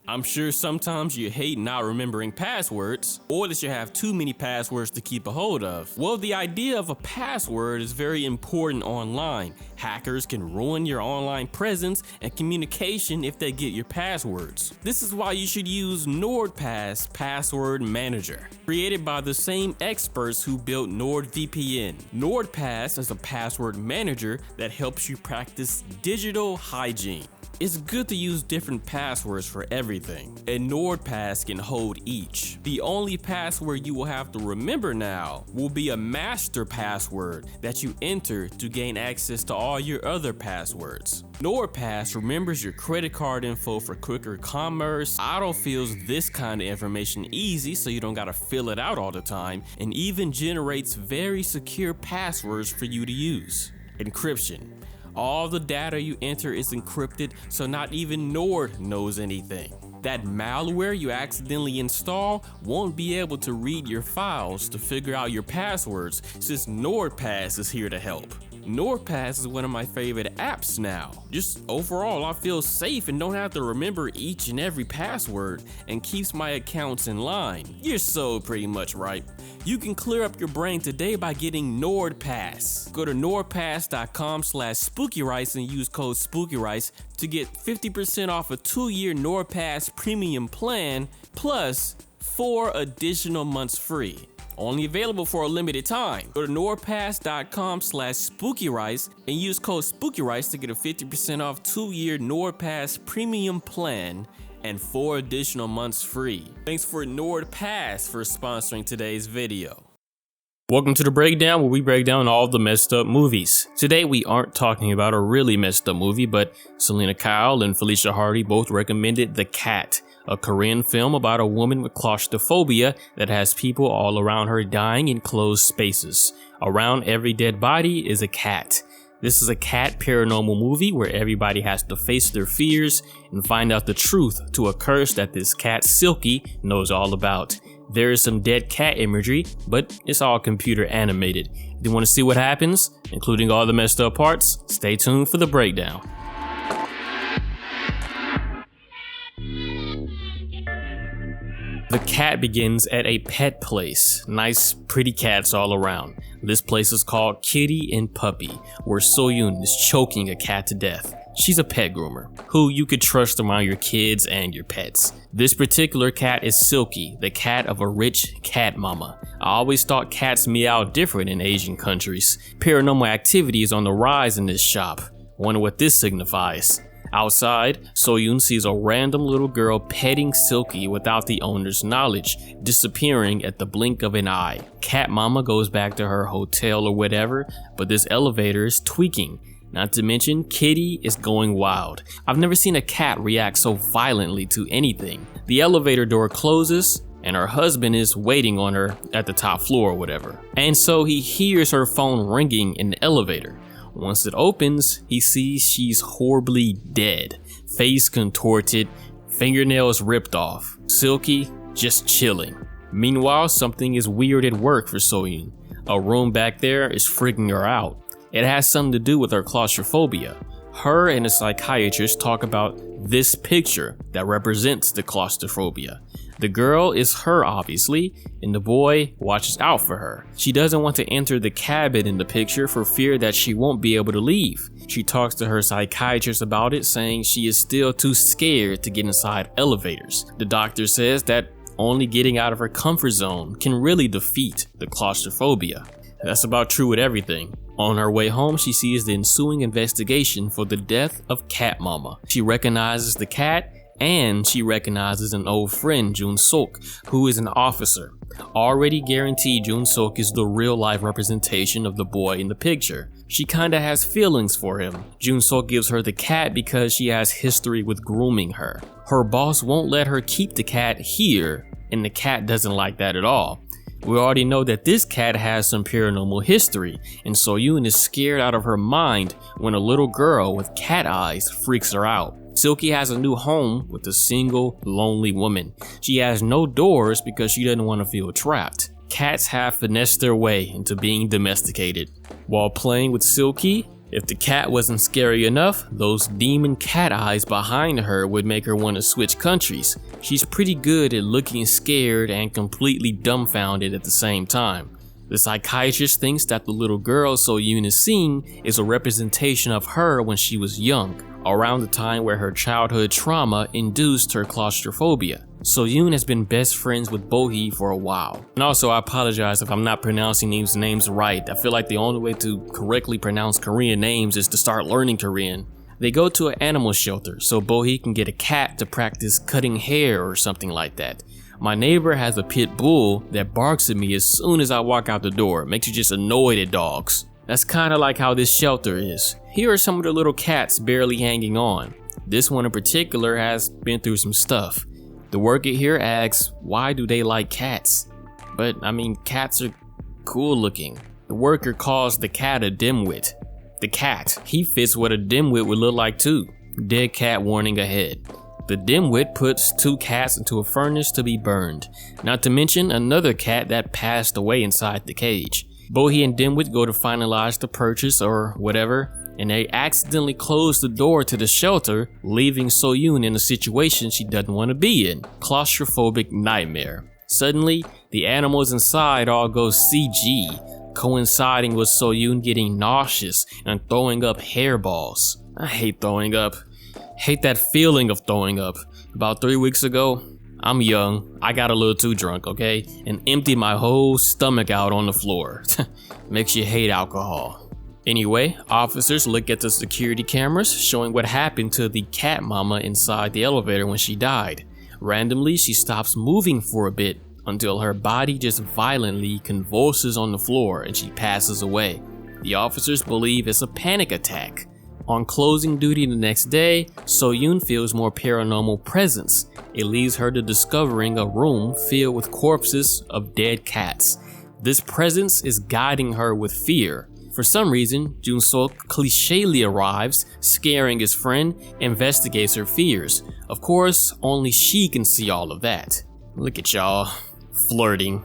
I'm sure sometimes you hate not remembering passwords, or that you have too many passwords to keep a hold of. Well, the idea of a password is very important online. Hackers can ruin your online presence and communication if they get your passwords. This is why you should use NordPass Password Manager, created by the same experts who built NordVPN. NordPass is a password manager that helps you practice digital hygiene. It's good to use different passwords for everything, and NordPass can hold each. The only password you will have to remember now will be a master password that you enter to gain access to all your other passwords. NordPass remembers your credit card info for quicker commerce, autofills this kind of information easy so you don't gotta fill it out all the time, and even generates very secure passwords for you to use. Encryption. All the data you enter is encrypted, so not even Nord knows anything. That malware you accidentally install won't be able to read your files to figure out your passwords, since NordPass is here to help. NordPass is one of my favorite apps now. Just overall, I feel safe and don't have to remember each and every password, and keeps my accounts in line. You're so pretty much right. You can clear up your brain today by getting NordPass. Go to nordpass.com/SpookyRice and use code SpookyRice to get 50% off a 2-year NordPass premium plan plus 4 additional months free. Only available for a limited time. Go to nordpass.com/SpookyRice and use code SpookyRice to get a 50% off 2-year NordPass premium plan and 4 additional months free. Thanks for NordPass for sponsoring today's video. Welcome to the breakdown, where we break down all the messed up movies. Today we aren't talking about a really messed up movie, but Selena Kyle and Felicia Hardy both recommended The Cat, a Korean film about a woman with claustrophobia that has people all around her dying in closed spaces. Around every dead body is a cat. This is a cat paranormal movie where everybody has to face their fears and find out the truth to a curse that this cat Silky knows all about. There is some dead cat imagery, but it's all computer animated. If you want to see what happens, including all the messed up parts, stay tuned for the breakdown. The Cat begins at a pet place. Nice, pretty cats all around. This place is called Kitty and Puppy, where So-yeon is choking a cat to death. She's a pet groomer, who you could trust around your kids and your pets. This particular cat is Silky, the cat of a rich cat mama. I always thought cats meow different in Asian countries. Paranormal activity is on the rise in this shop. Wonder what this signifies. Outside, So-yeon sees a random little girl petting Silky without the owner's knowledge, disappearing at the blink of an eye. Cat mama goes back to her hotel or whatever, but this elevator is tweaking. Not to mention, Kitty is going wild. I've never seen a cat react so violently to anything. The elevator door closes, and her husband is waiting on her at the top floor or whatever. And so he hears her phone ringing in the elevator. Once it opens, he sees she's horribly dead. Face contorted, fingernails ripped off. Silky just chilling. Meanwhile, something is weird at work for So-yeon. A room back there is freaking her out. It has something to do with her claustrophobia. Her and a psychiatrist talk about this picture that represents the claustrophobia. The girl is her, obviously, and the boy watches out for her. She doesn't want to enter the cabin in the picture for fear that she won't be able to leave. She talks to her psychiatrist about it, saying she is still too scared to get inside elevators. The doctor says that only getting out of her comfort zone can really defeat the claustrophobia. That's about true with everything. On her way home, she sees the ensuing investigation for the death of Cat Mama. She recognizes the cat, and she recognizes an old friend, Jun-sok, who is an officer. Already guaranteed Jun-sok is the real-life representation of the boy in the picture. She kinda has feelings for him. Jun-sok gives her the cat because she has history with grooming her. Her boss won't let her keep the cat here, and the cat doesn't like that at all. We already know that this cat has some paranormal history, and So-yeon is scared out of her mind when a little girl with cat eyes freaks her out. Silky has a new home with a single, lonely woman. She has no doors because she doesn't want to feel trapped. Cats have finessed their way into being domesticated. While playing with Silky, If the cat wasn't scary enough, those demon cat eyes behind her would make her want to switch countries. She's pretty good at looking scared and completely dumbfounded at the same time. The psychiatrist thinks that the little girl So-yeon is seeing is a representation of her when she was young, around the time where her childhood trauma induced her claustrophobia. So-yeon has been best friends with Bo-hee for a while. And also, I apologize if I'm not pronouncing these names right. I feel like the only way to correctly pronounce Korean names is to start learning Korean. They go to an animal shelter so Bo-hee can get a cat to practice cutting hair or something like that. My neighbor has a pit bull that barks at me as soon as I walk out the door. Makes you just annoyed at dogs. That's kinda like how this shelter is. Here are some of the little cats barely hanging on. This one in particular has been through some stuff. The worker here asks, why do they like cats? But I mean, cats are cool looking. The worker calls the cat a dimwit. The cat, he fits what a dimwit would look like too. Dead cat warning ahead. The dimwit puts 2 cats into a furnace to be burned, not to mention another cat that passed away inside the cage. Bo-hee and dimwit go to finalize the purchase or whatever, and they accidentally close the door to the shelter, leaving So-yeon in a situation she doesn't want to be in. Claustrophobic nightmare. Suddenly, the animals inside all go CG, coinciding with So-yeon getting nauseous and throwing up hairballs. I hate throwing up. Hate that feeling of throwing up. About 3 weeks ago, I'm young, I got a little too drunk, okay? And emptied my whole stomach out on the floor. Makes you hate alcohol. Anyway, officers look at the security cameras showing what happened to the cat mama inside the elevator when she died. Randomly, she stops moving for a bit until her body just violently convulses on the floor and she passes away. The officers believe it's a panic attack. On closing duty the next day, So-yeon feels more paranormal presence. It leads her to discovering a room filled with corpses of dead cats. This presence is guiding her with fear. For some reason, Jun-sok clichely arrives, scaring his friend, investigates her fears. Of course, only she can see all of that. Look at y'all, flirting.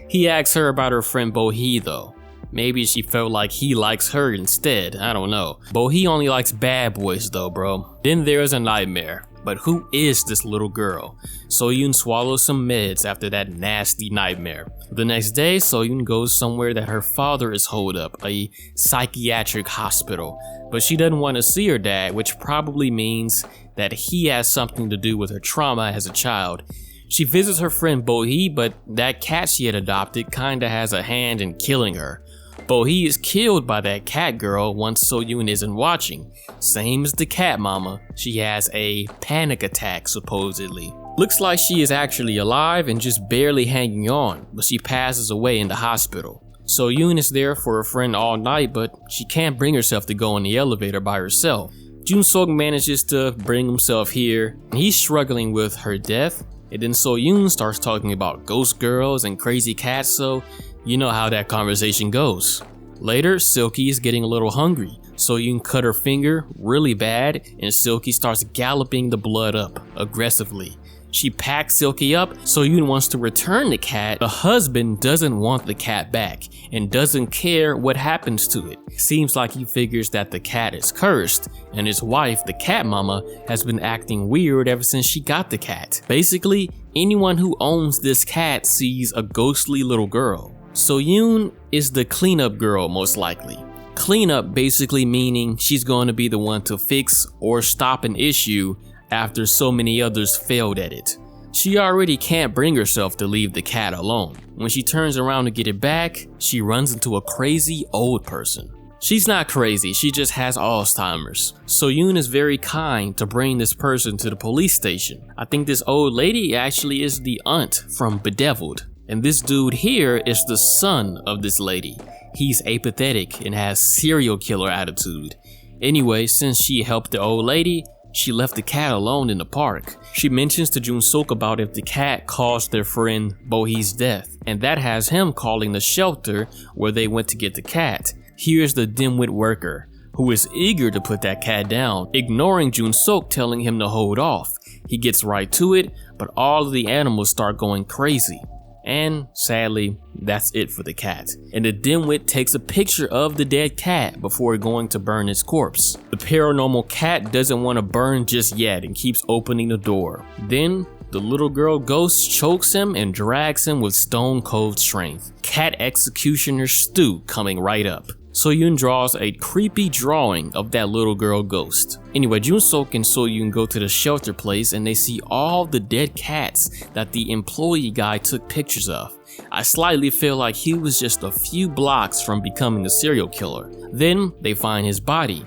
He asks her about her friend Bo-hee though. Maybe she felt like he likes her instead, I don't know. Bo-hee only likes bad boys though, bro. Then there's a nightmare. But who is this little girl? So-yeon swallows some meds after that nasty nightmare. The next day, So-yeon goes somewhere that her father is holed up, a psychiatric hospital. But she doesn't want to see her dad, which probably means that he has something to do with her trauma as a child. She visits her friend Bo-hee, but that cat she had adopted kinda has a hand in killing her. Bo-hee is killed by that cat girl once So-yeon isn't watching. Same as the cat mama, she has a panic attack supposedly. Looks like she is actually alive and just barely hanging on, but she passes away in the hospital. So-yeon is there for her friend all night, but she can't bring herself to go in the elevator by herself. Jun-sok manages to bring himself here, and he's struggling with her death. And then So-yeon starts talking about ghost girls and crazy cats, so you know how that conversation goes. Later, Silky is getting a little hungry. So-yeon cut her finger really bad, and Silky starts galloping the blood up aggressively. She packs Silky up. So-yeon wants to return the cat. The husband doesn't want the cat back and doesn't care what happens to it. Seems like he figures that the cat is cursed, and his wife, the cat mama, has been acting weird ever since she got the cat. Basically, anyone who owns this cat sees a ghostly little girl. So-yeon is the cleanup girl most likely. Cleanup basically meaning she's going to be the one to fix or stop an issue after so many others failed at it. She already can't bring herself to leave the cat alone. When she turns around to get it back, she runs into a crazy old person. She's not crazy, she just has Alzheimer's. So-yeon is very kind to bring this person to the police station. I think this old lady actually is the aunt from Bedeviled. And this dude here is the son of this lady. He's apathetic and has serial killer attitude. Anyway, since she helped the old lady, she left the cat alone in the park. She mentions to Jun-sok about if the cat caused their friend Bo-hee's death, and that has him calling the shelter where they went to get the cat. Here's the dimwit worker, who is eager to put that cat down, ignoring Jun-sok telling him to hold off. He gets right to it, but all of the animals start going crazy. And sadly, that's it for the cat. And the dimwit takes a picture of the dead cat before going to burn its corpse. The paranormal cat doesn't want to burn just yet and keeps opening the door. Then the little girl ghost chokes him and drags him with stone cold strength. Cat executioner Stu coming right up. So-yeon draws a creepy drawing of that little girl ghost. Anyway, Jun-sok and So-yeon go to the shelter place and they see all the dead cats that the employee guy took pictures of. I slightly feel like he was just a few blocks from becoming a serial killer. Then they find his body.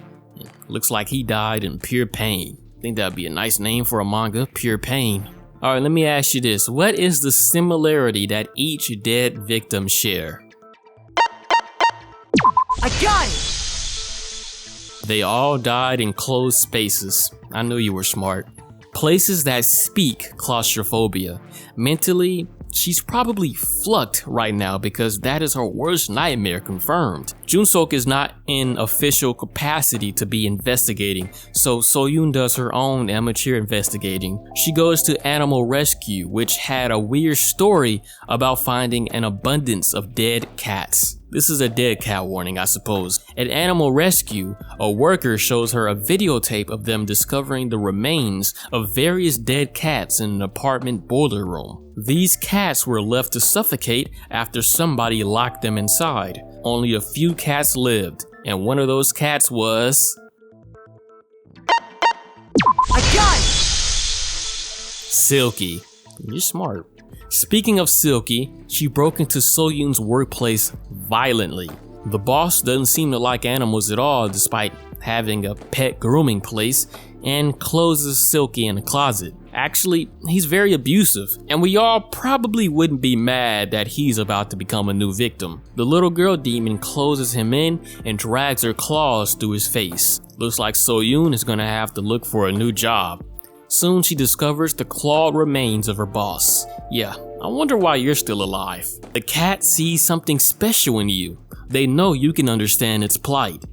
Looks like he died in pure pain. I think that'd be a nice name for a manga, Pure Pain. Alright, let me ask you this. What is the similarity that each dead victim share? I got it! They all died in closed spaces. I knew you were smart. Places that speak claustrophobia. Mentally, she's probably fucked right now because that is her worst nightmare confirmed. Jun-sok is not in official capacity to be investigating, so So-yeon does her own amateur investigating. She goes to Animal Rescue, which had a weird story about finding an abundance of dead cats. This is a dead cat warning, I suppose. At Animal Rescue, a worker shows her a videotape of them discovering the remains of various dead cats in an apartment boiler room. These cats were left to suffocate after somebody locked them inside. Only a few cats lived, and one of those cats was... I got it! Silky. You're smart. Speaking of Silky, she broke into So-yeon's workplace violently. The boss doesn't seem to like animals at all despite having a pet grooming place, and closes Silky in a closet. Actually, he's very abusive, and we all probably wouldn't be mad that he's about to become a new victim. The little girl demon closes him in and drags her claws through his face. Looks like So-yeon is gonna have to look for a new job. Soon she discovers the clawed remains of her boss. Yeah, I wonder why you're still alive. The cat sees something special in you. They know you can understand its plight.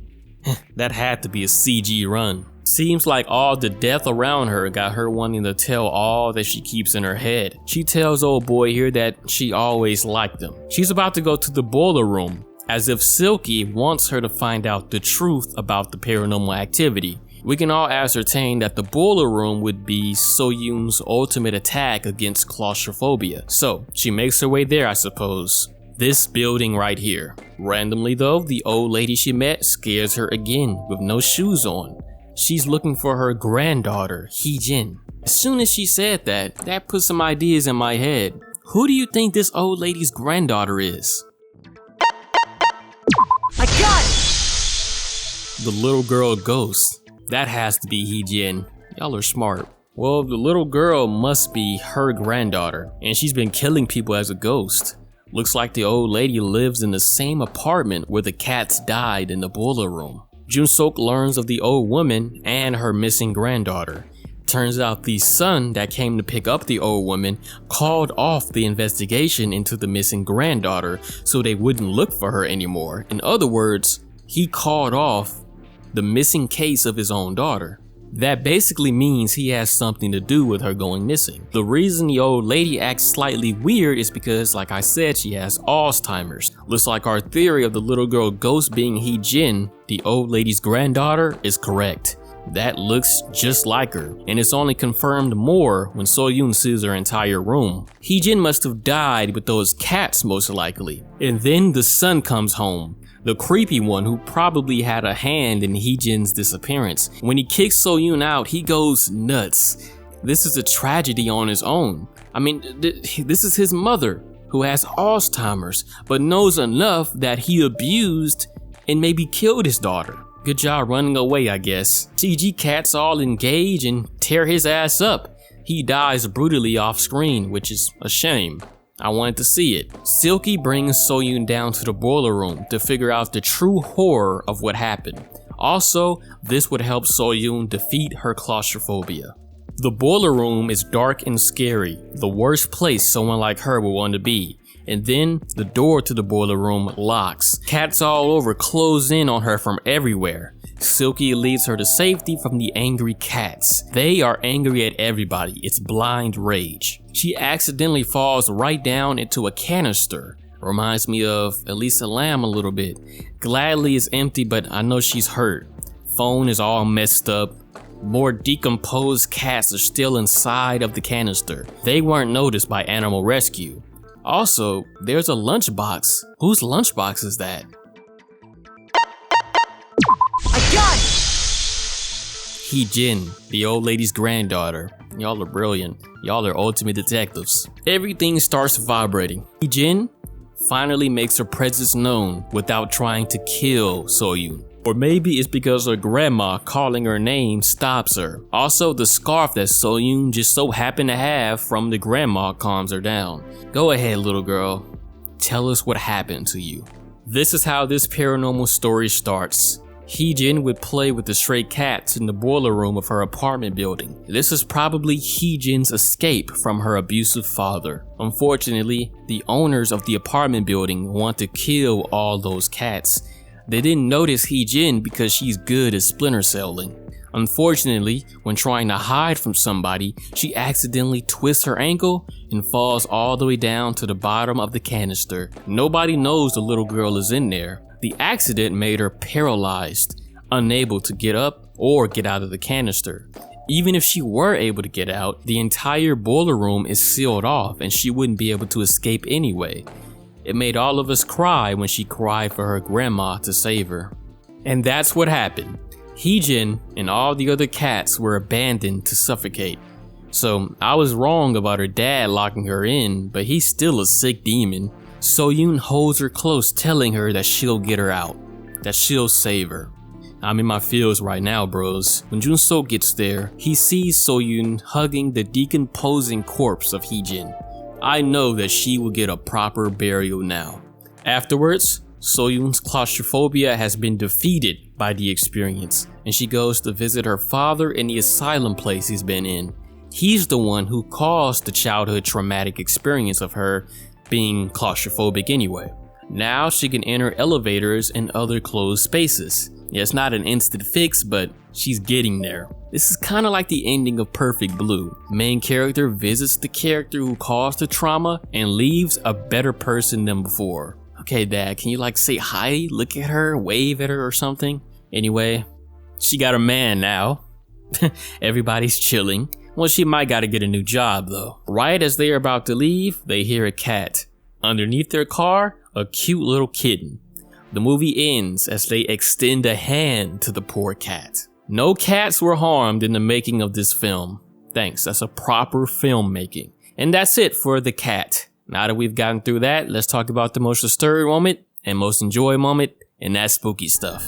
That had to be a CG run. Seems like all the death around her got her wanting to tell all that she keeps in her head. She tells old boy here that she always liked him. She's about to go to the boiler room, as if Silky wants her to find out the truth about the paranormal activity. We can all ascertain that the boiler room would be So-yeon's ultimate attack against claustrophobia. So she makes her way there, I suppose. This building right here. Randomly though, the old lady she met scares her again with no shoes on. She's looking for her granddaughter, Heejin. As soon as she said that, that put some ideas in my head. Who do you think this old lady's granddaughter is? I got it! The little girl ghost. That has to be Heejin. Y'all are smart. Well, the little girl must be her granddaughter, and she's been killing people as a ghost. Looks like the old lady lives in the same apartment where the cats died in the boiler room. Jun-sok learns of the old woman and her missing granddaughter. Turns out the son that came to pick up the old woman called off the investigation into the missing granddaughter so they wouldn't look for her anymore. In other words, he called off the missing case of his own daughter. That basically means he has something to do with her going missing. The reason the old lady acts slightly weird is because, like I said, she has Alzheimer's. Looks like our theory of the little girl ghost being Heejin, the old lady's granddaughter, is correct. That looks just like her, and it's only confirmed more when So-yeon sees her entire room. Heejin must have died with those cats most likely. And then the son comes home. The creepy one who probably had a hand in Heejin's disappearance. When he kicks So-yeon out, he goes nuts. This is a tragedy on his own. I mean, this is his mother who has Alzheimer's, but knows enough that he abused and maybe killed his daughter. Good job running away, I guess. CG cats all engage and tear his ass up. He dies brutally off screen, which is a shame. I wanted to see it. Silky brings So-yeon down to the boiler room to figure out the true horror of what happened. Also, this would help So-yeon defeat her claustrophobia. The boiler room is dark and scary, the worst place someone like her would want to be. And then the door to the boiler room locks. Cats all over close in on her from everywhere. Silky leads her to safety from the angry cats. They are angry at everybody. It's blind rage. She accidentally falls right down into a canister. Reminds me of Elisa Lam a little bit. Gladly is empty, but I know she's hurt. Phone is all messed up. More decomposed cats are still inside of the canister. They weren't noticed by Animal Rescue. Also, there's a lunchbox. Whose lunchbox is that? I got it! Heejin, the old lady's granddaughter. Y'all are brilliant. Y'all are ultimate detectives. Everything starts vibrating. Heejin finally makes her presence known without trying to kill So-yeon. Or maybe it's because her grandma calling her name stops her. Also, the scarf that So-yeon just so happened to have from the grandma calms her down. Go ahead, little girl. Tell us what happened to you. This is how this paranormal story starts. Heejin would play with the stray cats in the boiler room of her apartment building. This is probably Heejin's escape from her abusive father. Unfortunately, the owners of the apartment building want to kill all those cats. They didn't notice Heejin because she's good at splinter celling. Unfortunately, when trying to hide from somebody, she accidentally twists her ankle and falls all the way down to the bottom of the canister. Nobody knows the little girl is in there. The accident made her paralyzed, unable to get up or get out of the canister. Even if she were able to get out, the entire boiler room is sealed off and she wouldn't be able to escape anyway. It made all of us cry when she cried for her grandma to save her. And that's what happened. Heejin and all the other cats were abandoned to suffocate. So I was wrong about her dad locking her in, but he's still a sick demon. So-yeon holds her close, telling her that she'll get her out, that she'll save her. I'm in my feels right now, bros. When Jun-so gets there, he sees So-yeon hugging the decomposing corpse of Heejin. I know that she will get a proper burial now. Afterwards, So-yeon's claustrophobia has been defeated by the experience, and she goes to visit her father in the asylum place he's been in. He's the one who caused the childhood traumatic experience of her being claustrophobic anyway. Now she can enter elevators and other closed spaces. Yeah, it's not an instant fix, but she's getting there. This is kind of like the ending of Perfect Blue. Main character visits the character who caused the trauma and leaves a better person than before. Okay, Dad, can you like say hi, look at her, wave at her or something? Anyway, she got a man now. Everybody's chilling. Well, she might gotta get a new job though. Right as they're about to leave, they hear a cat. Underneath their car, a cute little kitten. The movie ends as they extend a hand to the poor cat. No cats were harmed in the making of this film. Thanks, that's a proper filmmaking. And that's it for The Cat. Now that we've gotten through that, let's talk about the most disturbing moment and most enjoyable moment, and that's spooky stuff.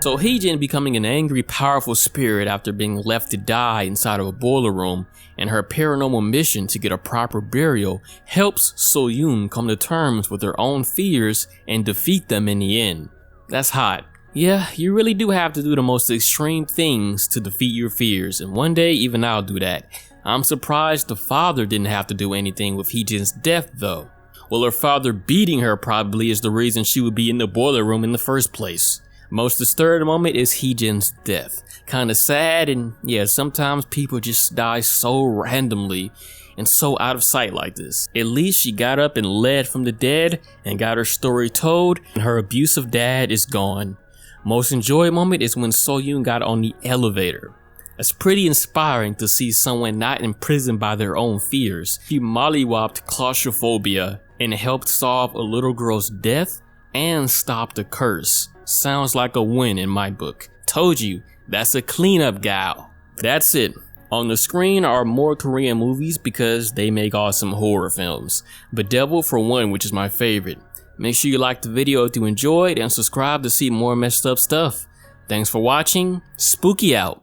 So Heejin becoming an angry, powerful spirit after being left to die inside of a boiler room, and her paranormal mission to get a proper burial helps So-yeon come to terms with her own fears and defeat them in the end. That's hot. Yeah, you really do have to do the most extreme things to defeat your fears, and one day even I'll do that. I'm surprised the father didn't have to do anything with Heejin's death though. Well, her father beating her probably is the reason she would be in the boiler room in the first place. Most disturbing moment is Heejin's death. Kinda sad, and yeah, sometimes people just die so randomly and so out of sight like this. At least she got up and led from the dead and got her story told, and her abusive dad is gone. Most enjoyable moment is when So-yeon got on the elevator. It's pretty inspiring to see someone not imprisoned by their own fears. He mollywopped claustrophobia and helped solve a little girl's death and stopped a curse. Sounds like a win in my book. Told you, that's a cleanup gal. That's it. On the screen are more Korean movies because they make awesome horror films. But Devil for one, which is my favorite. Make sure you like the video if you enjoyed and subscribe to see more messed up stuff. Thanks for watching. Spooky out.